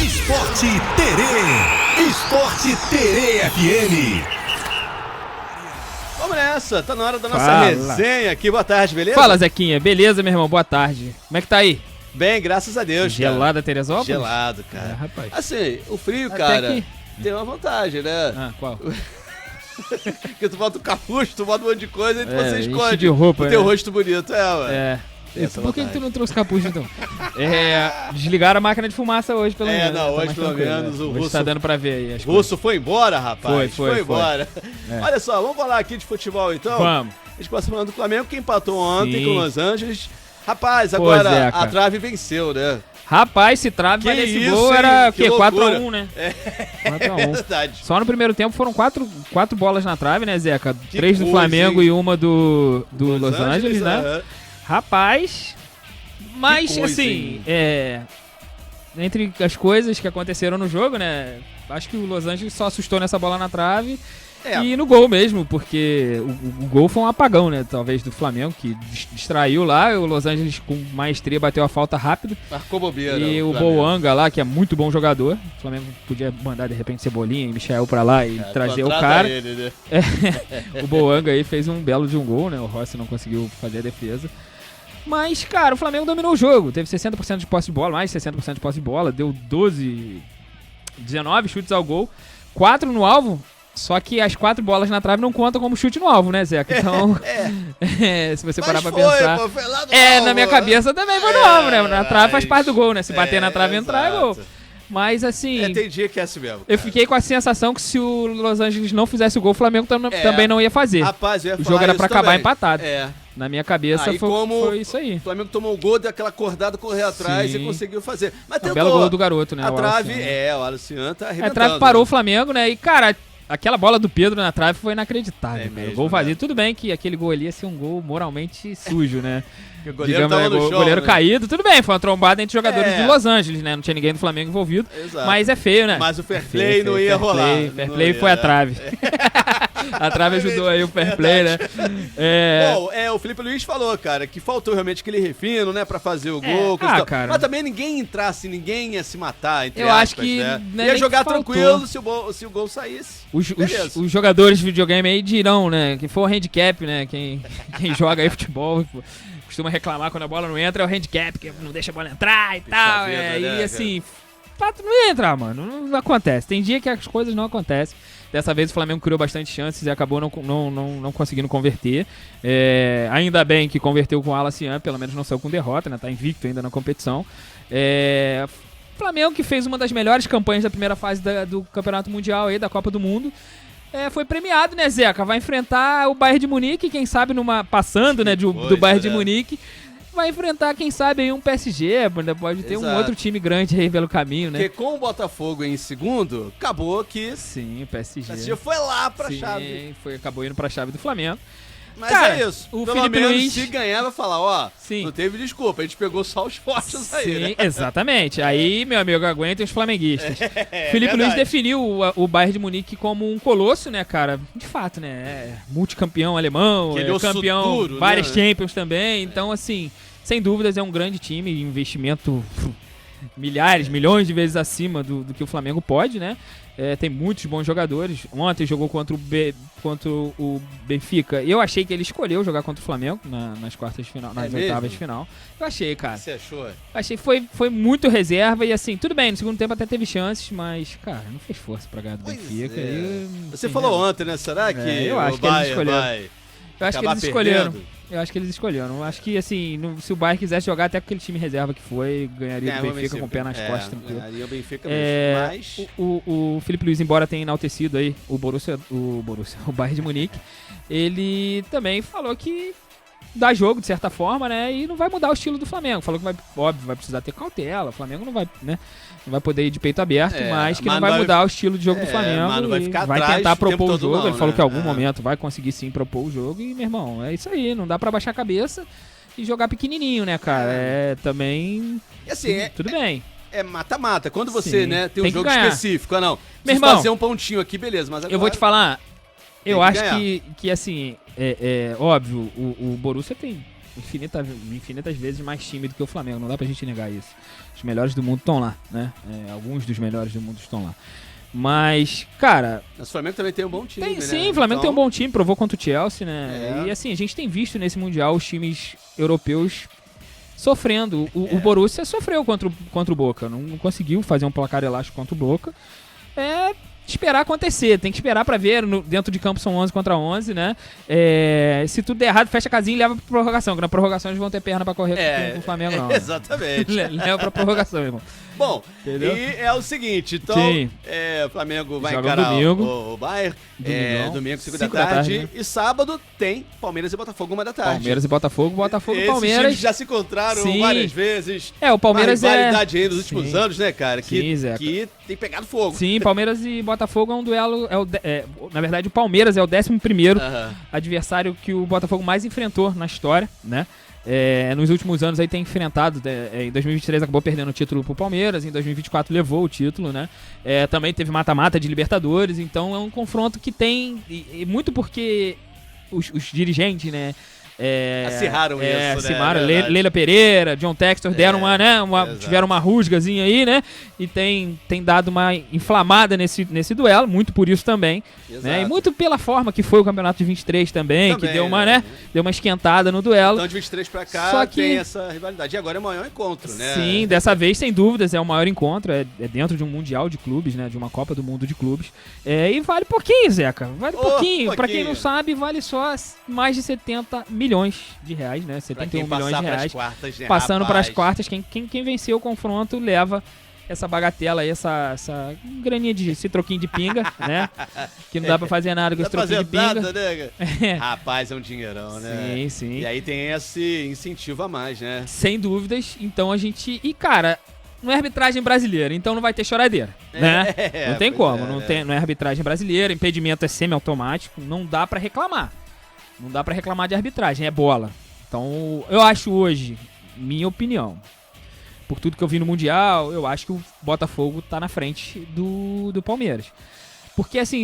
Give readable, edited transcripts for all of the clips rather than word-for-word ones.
Esporte Terê. Esporte Terê FM. Vamos nessa, tá na hora da nossa resenha aqui. Boa tarde, beleza? Fala, Zequinha. Beleza, meu irmão? Boa tarde. Como é que tá aí? Bem, graças a Deus, Gelada, Teresópolis? Gelado, cara. Rapaz. Assim, o frio, Até cara, que... tem uma vantagem, né? Ah, qual? Porque tu bota o capuz, tu bota um monte de coisa e você enche esconde de roupa, o teu né? rosto bonito, mano. É. Essa Por que vantagem. tu não trouxe capuz, então? Desligaram a máquina de fumaça hoje, pelo menos. Não, Tá hoje mais pelo tranquilo, menos né? o Hoje russo... tá dando pra ver aí as O russo foi embora, rapaz. Foi embora. É. Olha só, vamos falar aqui de futebol, então? Vamos. A gente passa falando do Flamengo, que empatou ontem Sim. com o Los Angeles. Rapaz, Pô, agora Zeca. a trave venceu, né? Rapaz, se trave, Que mas esse isso, gol hein? era o Que quê? loucura. 4x1, né? É 4x1. verdade. Só no primeiro tempo foram quatro bolas na trave, né, Zeca? Que 3 do coisa, Flamengo hein? e uma do Los Angeles, né? aham. Rapaz, mas Que coisa, assim, hein? entre as coisas que aconteceram no jogo, né? Acho que o Los Angeles só assustou nessa bola na trave e no gol mesmo, porque o gol foi um apagão, né? Talvez do Flamengo, que distraiu lá. O Los Angeles com maestria bateu a falta rápido. Marcou bobeira. E o Flamengo. Boanga lá, que é muito bom jogador. O Flamengo podia mandar de repente Cebolinha e Michael pra lá e trazer o contrata cara. ele, né? O Boanga aí fez um belo de um gol, né? O Rossi não conseguiu fazer a defesa. Mas, cara, o Flamengo dominou o jogo. Teve 60% de posse de bola, mais 60% de posse de bola. Deu 19 chutes ao gol. 4 no alvo. Só que as 4 bolas na trave não contam como chute no alvo, né, Zeca? Então, se você parar pra pensar... Pô, foi lá no na alvo. minha cabeça também foi no alvo, né? Na trave faz parte do gol, né? Se bater na trave e entrar, é gol. exato. Mas, assim... Tem dia que é assim mesmo. Eu cara. fiquei com a sensação que se o Los Angeles não fizesse o gol, o Flamengo também não ia fazer. Rapaz, eu ia O falar jogo era isso pra acabar também. empatado. É. Na minha cabeça Aí, foi isso aí. O Flamengo tomou o gol, deu aquela acordada, correu atrás Sim. e conseguiu fazer. Mas Um tentou. belo gol do garoto, né? A o trave, Alcian. o Alucian tá A arrebentando. trave parou o né? Flamengo, né? E, cara, aquela bola do Pedro na trave foi inacreditável. É cara. mesmo, O gol vazio. né? Tudo bem que aquele gol ali ia ser um gol moralmente sujo, né? O goleiro tava no chão, goleiro né? caído. Tudo bem, foi uma trombada entre jogadores É. de Los Angeles, né? Não tinha ninguém do Flamengo envolvido. Exato. Mas é feio, né? Mas o fair É play feio, não feio, ia fair rolar. play, fair Não play ia, foi a né? trave. A trave ajudou aí o fair play, né? Bom, o Felipe Luiz falou, cara, que faltou realmente aquele refino, né, pra fazer o gol. coisa e tal. cara. Mas também ninguém entrasse, ninguém ia se matar, entre Eu aspas, acho que né? não é Ia nem jogar que faltou. tranquilo se o gol saísse. Beleza. Os jogadores de videogame aí dirão, né? Que for o handicap, né? Quem joga aí futebol costuma reclamar quando a bola não entra, é o handicap, que não deixa a bola entrar e tal. vida, né, E cara? assim, fato não ia entrar, mano. Não acontece. Tem dia que as coisas não acontecem. Dessa vez o Flamengo criou bastante chances e acabou não conseguindo converter. Ainda bem que converteu com o Alacian, pelo menos não saiu com derrota, né? Tá invicto ainda na competição. Flamengo que fez uma das melhores campanhas da primeira fase do Campeonato Mundial aí, da Copa do Mundo. Foi premiado, né, Zeca? Vai enfrentar o Bayern de Munique, quem sabe passando, né, do Bayern de Munique. Vai enfrentar, quem sabe, aí um PSG, pode ter um Exato. outro time grande aí pelo caminho, né? Porque com o Botafogo em segundo, acabou que Sim, o PSG. o PSG foi lá pra Sim, chave. Acabou indo pra chave do Flamengo. Mas Cara, é isso. o Pelo Felipe menos Luiz- se ganhar, vai falar, ó, Sim. não teve desculpa, a gente pegou só os fortes aí, Sim, né? exatamente. Aí, meu amigo, aguentem os flamenguistas. Felipe Luiz verdade. definiu o Bayern de Munique como um colosso, né, cara? De fato, né? Multicampeão alemão, Aquele osso campeão, duro, várias né? Champions também. Então, assim, sem dúvidas é um grande time, investimento milhares, milhões de vezes acima do que o Flamengo pode, né? Tem muitos bons jogadores. Ontem jogou contra o Benfica. Eu achei que ele escolheu jogar contra o Flamengo nas quartas de final, nas oitavas mesmo? de final. Eu achei, cara. Você achou? Achei que foi muito reserva e assim, tudo bem, no segundo tempo até teve chances, mas, cara, não fez força pra ganhar do Pois Benfica. é. E, Você assim, falou né? ontem, né? Será que eu acho o que eles Bayern escolheram. vai Eu acho que acabar eles escolheram. perdendo? Eu acho que eles escolheram. Eu acho que, assim, se o Bayern quisesse jogar até com aquele time reserva que foi, ganharia do Benfica com o pé nas costas, tranquilo. Ganharia o Benfica mesmo, mas... O Felipe Luiz, embora tenha enaltecido aí o Bayern de Munique, ele também falou que dá jogo, de certa forma, né? E não vai mudar o estilo do Flamengo. Falou que vai precisar ter cautela. O Flamengo não vai, né? Não vai poder ir de peito aberto, mas que mas não vai mudar o estilo de jogo do Flamengo. mas não vai e ficar vai atrás tentar o tempo propor o todo jogo. não, Ele falou né? que em algum momento vai conseguir sim propor o jogo. E, meu irmão, é isso aí. Não dá pra baixar a cabeça e jogar pequenininho, né, cara? Também... E assim, tudo bem. é mata-mata. Quando você, Sim, né, tem um tem que jogo ganhar. específico, não. Meu Preciso irmão, fazer um pontinho aqui, beleza, mas agora... Eu vou te falar, eu que acho ganhar. que assim, óbvio, o Borussia tem infinitas vezes mais time do que o Flamengo, não dá pra gente negar isso. Os melhores do mundo estão lá, né? Alguns dos melhores do mundo estão lá. Mas, cara... Mas o Flamengo também tem um bom time, né? Sim, o Flamengo tem um bom time, provou contra o Chelsea, né? E assim, a gente tem visto nesse Mundial os times europeus sofrendo. O Borussia sofreu contra o Boca, não conseguiu fazer um placar elástico contra o Boca. Esperar acontecer, tem que esperar pra ver. Dentro de campo são 11 contra 11, né? Se tudo der errado, fecha a casinha e leva pra prorrogação, que na prorrogação eles vão ter perna pra correr com o Flamengo, não. Exatamente. Leva pra prorrogação, irmão. Bom, entendeu? E é o seguinte, então, o Flamengo vai joga encarar domingo. o Bayern, domingo, 5 da 5 da tarde, né? E sábado tem Palmeiras e Botafogo, 1 da tarde. Palmeiras e Botafogo e Palmeiras. Esses times já se encontraram várias vezes. O Palmeiras uma rivalidade aí nos últimos Sim. anos, né, cara? Que tem pegado fogo. Sim, Palmeiras e Botafogo é um duelo. Na verdade, o Palmeiras é o 11º adversário que o Botafogo mais enfrentou na história, né? Nos últimos anos aí tem enfrentado, em 2023 acabou perdendo o título pro Palmeiras, em 2024 levou o título, né? Também teve mata-mata de Libertadores, então é um confronto que tem, e muito porque os dirigentes, né? Acirraram isso, né? Leila Pereira, John Textor deram tiveram uma rusgazinha aí, né? E tem dado uma inflamada nesse duelo, muito por isso também, né? E muito pela forma que foi o campeonato de 23 também, que deu uma esquentada no duelo. Então de 23 pra cá Só que tem essa rivalidade. E agora é o maior encontro, né? Sim, dessa vez, sem dúvidas, é o maior encontro, é dentro de um Mundial de Clubes, né? De uma Copa do Mundo de Clubes. E vale pouquinho, Zeca, vale pouquinho. Pra quem não sabe, vale só mais de 70 milhões de reais, né? 71 milhões de reais. Quartas, né, passando para as quartas, quem venceu o confronto leva essa bagatela aí, essa graninha esse troquinho de pinga, né? Que não dá pra fazer nada com esse troquinho de pinga. Nada, né? Rapaz, é um dinheirão, né? Sim. E aí tem esse incentivo a mais, né? Sem dúvidas. Então a gente... E, cara, não é arbitragem brasileira, então não vai ter choradeira, né? Não tem como, não é arbitragem brasileira, impedimento é semi-automático, não dá pra reclamar. Não dá pra reclamar de arbitragem, é bola. Então, eu acho hoje, minha opinião, por tudo que eu vi no Mundial, eu acho que o Botafogo tá na frente do Palmeiras. Porque assim,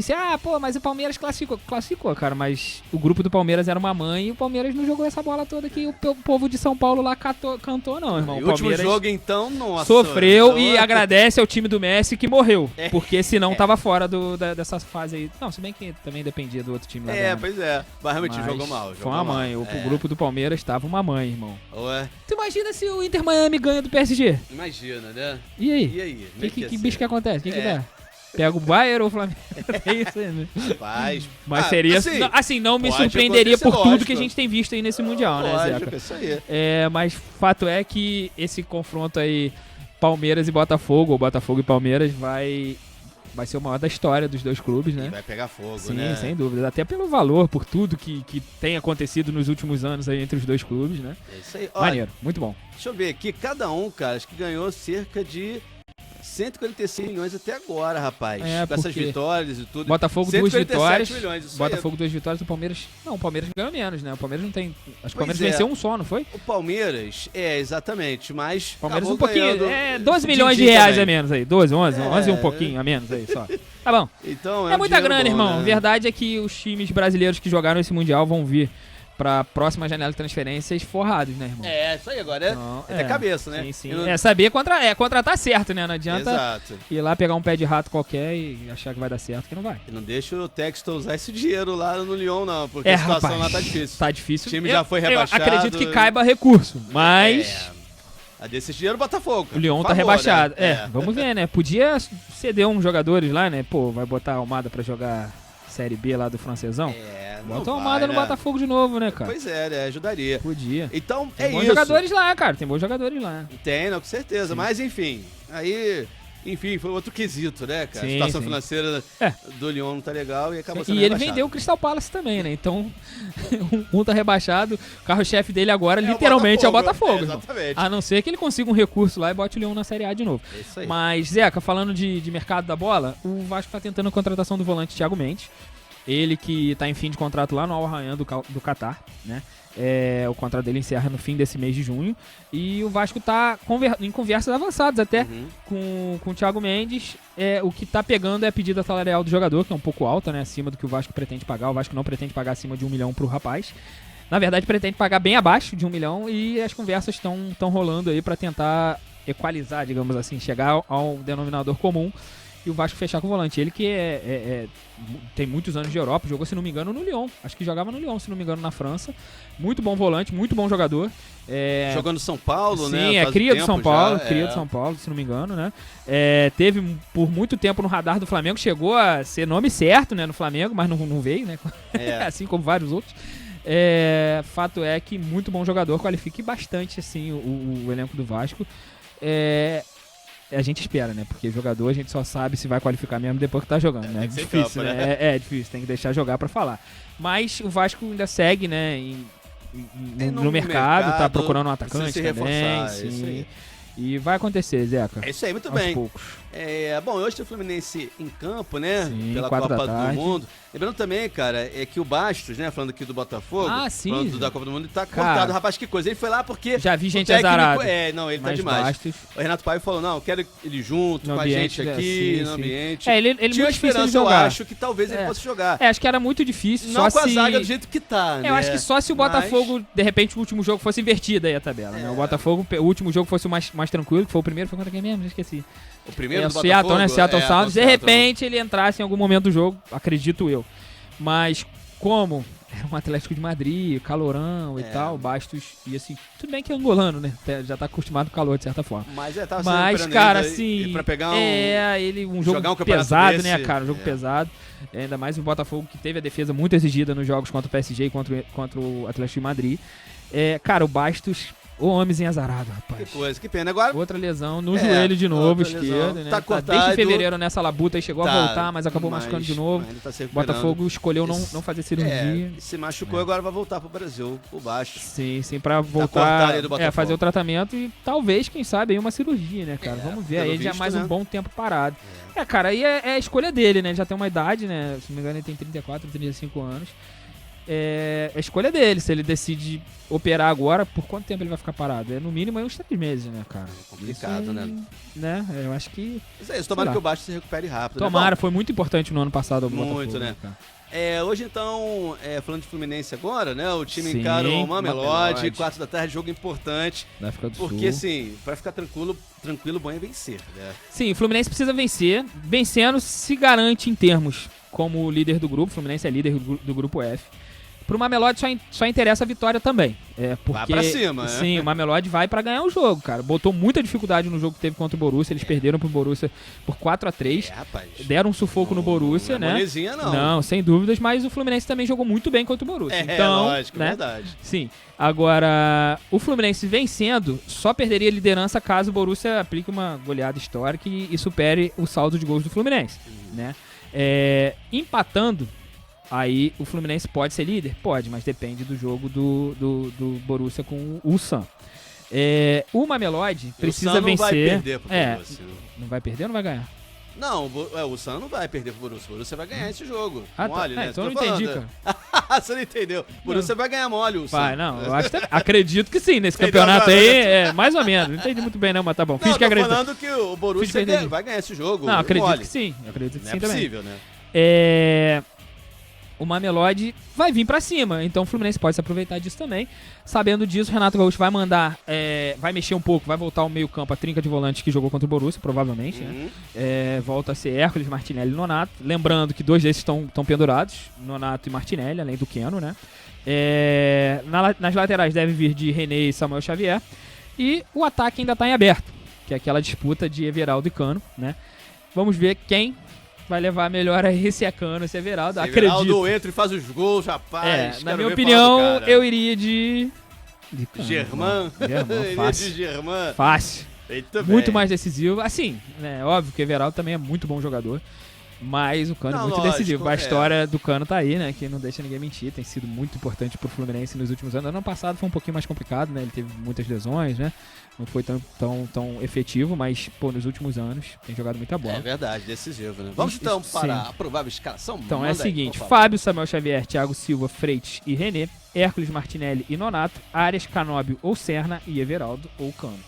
mas o Palmeiras classificou, cara, mas o grupo do Palmeiras era uma mãe e o Palmeiras não jogou essa bola toda que o povo de São Paulo lá cantou não, irmão. E o último jogo, então, nossa. Sofreu e agradece ao time do Messi que morreu, porque senão tava fora dessa fase aí. Não, se bem que também dependia do outro time lá. Pois é. Mas realmente jogou mal. Foi uma mãe, o grupo do Palmeiras tava uma mãe, irmão. Ué. Tu imagina se o Inter Miami ganha do PSG? Imagina, né? E aí? Que bicho que acontece? O que dá? Pega o Bayern ou o Flamengo? É isso aí, né? Rapaz. Mas seria... Assim, não me surpreenderia por tudo que a gente tem visto aí nesse Mundial, né, Zeca? Isso aí. Mas fato é que esse confronto aí, Palmeiras e Botafogo, ou Botafogo e Palmeiras, vai ser o maior da história dos dois clubes, né? E vai pegar fogo, sim, né? Sim, sem dúvida. Até pelo valor, por tudo que tem acontecido nos últimos anos aí entre os dois clubes, né? É isso aí. Olha, maneiro, muito bom. Deixa eu ver aqui, cada um, cara, acho que ganhou cerca de 146 milhões até agora, rapaz. Com essas vitórias e tudo. Botafogo 2 vitórias. Milhões, Botafogo 2 vitórias, o Palmeiras... Não, o Palmeiras ganhou menos, né? O Palmeiras não tem... Acho que o Palmeiras venceu um só, não foi? O Palmeiras, exatamente, mas... O Palmeiras um pouquinho... 12 milhões de reais a menos aí. 11 e um pouquinho a menos aí, só. Tá bom. Então, é muita grana, bom, irmão. Né? Verdade é que os times brasileiros que jogaram esse Mundial vão vir pra próxima janela de transferências forrados, né, irmão? Isso aí agora é ter cabeça, né? Sim. Saber contratar certo, né? Não adianta ir lá pegar um pé de rato qualquer e achar que vai dar certo, que não vai. E não deixa o Textor usar esse dinheiro lá no Lyon, não, porque a situação lá tá difícil. Tá difícil. O time já foi rebaixado. Eu acredito que caiba recurso, mas... Desse dinheiro, Botafogo. O Lyon tá rebaixado. Né? Vamos ver, né? Podia ceder uns jogadores lá, né? Pô, vai botar a Almada pra jogar Série B lá do francesão? Bota a Almada no Botafogo de novo, né, cara? Pois é, né? Ajudaria. Podia. Então, tem bons jogadores lá, cara. Tem bons jogadores lá. Tem, não, com certeza. Sim. Mas, enfim, aí... Enfim, foi outro quesito, né, cara? A situação financeira do Lyon não tá legal e acabou sendo rebaixado. Ele vendeu o Crystal Palace também, né? Então, um tá rebaixado, o carro-chefe dele agora literalmente é o Botafogo. Exatamente. A não ser que ele consiga um recurso lá e bote o Lyon na Série A de novo. É isso aí. Mas, Zeca, falando de mercado da bola, o Vasco tá tentando a contratação do volante Thiago Mendes. Ele que tá em fim de contrato lá no Al Rayyan do Catar, né? O contrato dele encerra no fim desse mês de junho. E o Vasco tá em conversas avançadas até com o Thiago Mendes. O que tá pegando é a pedida salarial do jogador, que é um pouco alta, né? Acima do que o Vasco pretende pagar. O Vasco não pretende pagar acima de 1 milhão pro rapaz. na verdade, pretende pagar bem abaixo de 1 milhão e as conversas estão rolando aí para tentar equalizar, digamos assim, chegar ao denominador comum e o Vasco fechar com o volante. Ele que tem muitos anos de Europa, jogou, se não me engano, no Lyon. Acho que jogava no Lyon, se não me engano, na França. Muito bom volante, muito bom jogador. Jogando São Paulo, sim, né? Sim, Faz cria do São Paulo, já, cria do São Paulo, se não me engano, né? Teve por muito tempo no radar do Flamengo, chegou a ser nome certo, né, no Flamengo, mas não veio, né? Assim como vários outros. Fato é que muito bom jogador, qualifique bastante assim o elenco do Vasco. A gente espera, né? Porque jogador a gente só sabe se vai qualificar mesmo depois que tá jogando, né? É difícil, campo, né? É difícil, tem que deixar jogar pra falar. Mas o Vasco ainda segue, né? No mercado, tá procurando um atacante se também. Reforçar, sim. isso aí. E vai acontecer, Zeca. É isso aí, muito aos bem. poucos. Bom, hoje tem o Fluminense em campo, né? Sim, pela 4 Copa da do tarde. Mundo. Lembrando também, cara, que o Bastos, né? Falando aqui do Botafogo. Sim. Falando da Copa do Mundo, ele tá Cara, cortado. Rapaz, que coisa. Ele foi lá porque... Já vi gente técnico, azarada. Não, ele tá Mas demais. Bastos, O Renato Paiva falou, não, eu quero ele junto no com a gente ambiente, aqui, sim, no sim. ambiente. Ele Tinha muito difícil de esperança, eu jogar. acho, que talvez ele fosse jogar. Acho que era muito difícil. Não só com a se... zaga do jeito que tá, né? Eu acho que só se o Botafogo, de repente, o último jogo fosse invertido aí a tabela, né? O Botafogo, o último jogo fosse o mais tranquilo, que foi o primeiro, foi contra quem mesmo? Já esqueci. O primeiro do Seattle, Botafogo? né? Seattle Sounders. De Seattle. repente ele entrasse em algum momento do jogo, acredito eu. Mas como era um Atlético de Madrid, calorão e tal, Bastos, e assim, tudo bem que é angolano, né? Já tá acostumado com o calor de certa forma. Tava Mas, cara, ainda, assim, pra pegar um jogo jogar um campeonato pesado, desse, né, cara? Um jogo pesado. Ainda mais o Botafogo, que teve a defesa muito exigida nos jogos contra o PSG e contra o Atlético de Madrid. Cara, o Bastos, o homenzinho azarado, rapaz. Que coisa, que pena. Agora, outra lesão no joelho de novo, esquerdo, né? Tá cortado. Desde fevereiro nessa labuta e chegou a voltar, mas acabou machucando de novo. Tá se Botafogo escolheu não fazer cirurgia. Se machucou, agora vai voltar pro Brasil, o Bastos. Sim, pra voltar, do Botafogo. fazer o tratamento e talvez, quem sabe, aí uma cirurgia, né, cara? Vamos ver, aí já mais um bom tempo parado. Cara, aí é a escolha dele, né? Já tem uma idade, né? Se não me engano, ele tem 34, 35 anos. É a escolha dele, se ele decide operar agora, por quanto tempo ele vai ficar parado? No mínimo aí uns 3 meses, né, cara? Complicado, né? Eu acho que... Isso, tomara que o Bastos se recupere rápido. Tomara, né? foi muito importante no ano passado. Muito, né? Hoje, então, falando de Fluminense agora, né? O time encara o Mamelodi, 4 da tarde, jogo importante. Da África do porque, Sul. assim, pra ficar tranquilo, bom é vencer, né? Sim, o Fluminense precisa vencer. Vencendo, se garante em termos como líder do grupo. O Fluminense é líder do grupo F. Pro Mamelodi só interessa a vitória também. Porque, vai pra cima, né? Sim, o Mamelodi vai pra ganhar o jogo, cara. Botou muita dificuldade no jogo que teve contra o Borussia. Eles perderam pro Borussia por 4-3. Rapaz. Deram um sufoco no Borussia, não é né? molezinha, não. Não, sem dúvidas, mas o Fluminense também jogou muito bem contra o Borussia. Então, lógico, né? verdade. Sim. Agora, o Fluminense vencendo só perderia a liderança caso o Borussia aplique uma goleada histórica e supere o saldo de gols do Fluminense, né? Empatando, aí o Fluminense pode ser líder? Pode, mas depende do jogo do Borussia com o Ulsan. O Mamelodi precisa vencer. Não vai perder pro Borussia. Não vai perder ou não vai ganhar? Não, o Ulsan não vai perder pro Borussia. O Borussia vai ganhar esse jogo. Mole, tá. né? Então eu não entendi, cara. Você não entendeu. O Borussia vai ganhar mole, o Ulsan. Vai, não. Eu acredito que sim, nesse campeonato aí. Mais ou menos. Não entendi muito bem, não, mas tá bom. Não, tô falando que o Borussia vai ganhar esse jogo. Não, acredito mole. que sim. Acredito que não sim é possível, também. né? O Mamelodi vai vir pra cima, então o Fluminense pode se aproveitar disso também. Sabendo disso, o Renato Gaúcho vai mandar, vai mexer um pouco, vai voltar ao meio campo a trinca de volantes que jogou contra o Borussia, provavelmente, né? Volta a ser Hércules, Martinelli e Nonato. Lembrando que 2 desses estão pendurados, Nonato e Martinelli, além do Keno, né? Nas laterais deve vir de René e Samuel Xavier. E o ataque ainda tá em aberto, que é aquela disputa de Everaldo e Cano, né? Vamos ver quem vai levar melhor aí, se é Cano, se é Everaldo. Everaldo entra e faz os gols, rapaz. Na minha opinião, eu iria de Cano. Germán. Fácil. De Germán. Fácil. Muito bem. Mais decisivo. Assim, né, óbvio que o Everaldo também é muito bom jogador. Mas o Cano é muito decisivo. A história do Cano tá aí, né? Que não deixa ninguém mentir. Tem sido muito importante pro Fluminense nos últimos anos. Ano passado foi um pouquinho mais complicado, né? Ele teve muitas lesões, né? Não foi tão efetivo, mas, nos últimos anos tem jogado muita bola. É verdade, decisivo, né? Vamos então para a provável escalação. Então é o seguinte: Fábio, Samuel Xavier, Thiago Silva, Freitas e René, Hércules, Martinelli e Nonato, Arias, Canóbio ou Serna e Everaldo ou Cano.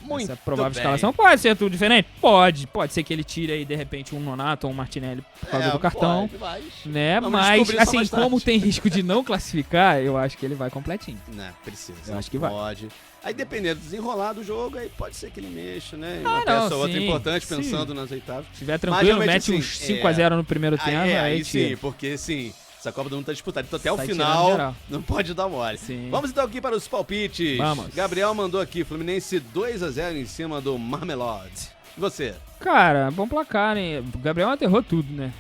Muito essa provável bem. escalação. Pode ser tudo diferente? Pode. Pode ser que ele tire aí, de repente, um Nonato ou um Martinelli por causa do cartão. Pode, né? Vamos Mas, descobrir só assim, mais tarde. como tem risco de não classificar, eu acho que ele vai completinho. Não, precisa. Eu acho que vai. Pode. Aí, dependendo do desenrolar do jogo, aí pode ser que ele mexa, né? Ah, Uma não, peça ou outra sim, importante, sim. pensando nas oitavas. Se estiver tranquilo, realmente, mete assim, uns 5x0 no primeiro tempo, aí tira. sim, porque assim, essa Copa do Mundo tá disputada. Então até o Sai tirando final, geral. não pode dar mole. Sim. Vamos então aqui para os palpites. Vamos. Gabriel mandou aqui, Fluminense 2x0 em cima do Marmelade. E você? Cara, bom placar, hein? O Gabriel aterrou tudo, né?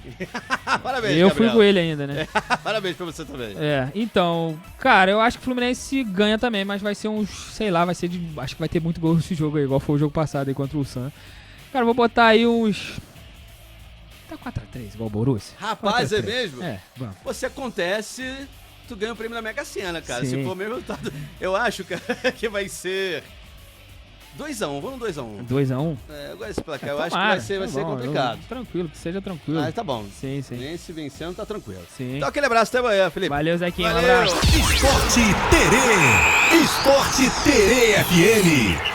Parabéns, Eu Gabriel. fui com ele ainda, né? Parabéns pra você também. Então, cara, eu acho que o Fluminense ganha também, mas vai ser uns, sei lá, acho que vai ter muito gol nesse jogo aí, igual foi o jogo passado aí contra o San. Cara, eu vou botar aí uns... Tá 4x3, igual o Borussia. Rapaz, 4x3. é mesmo? Vamos. Você acontece, tu ganha o prêmio da Mega Sena, cara. Sim. Se for o mesmo resultado, eu acho, cara, que vai ser 2x1, vamos 2x1. 2x1? Eu gosto desse placar, eu acho que Tomara, vai ser bom, complicado. Tranquilo, que seja tranquilo. Ah, tá bom. Sim, sim. Fluminense vencendo, tá tranquilo. Sim. Então aquele abraço, até amanhã, Felipe. Valeu, Zequinha, um Valeu. abraço. Esporte Terê. Esporte Terê FM.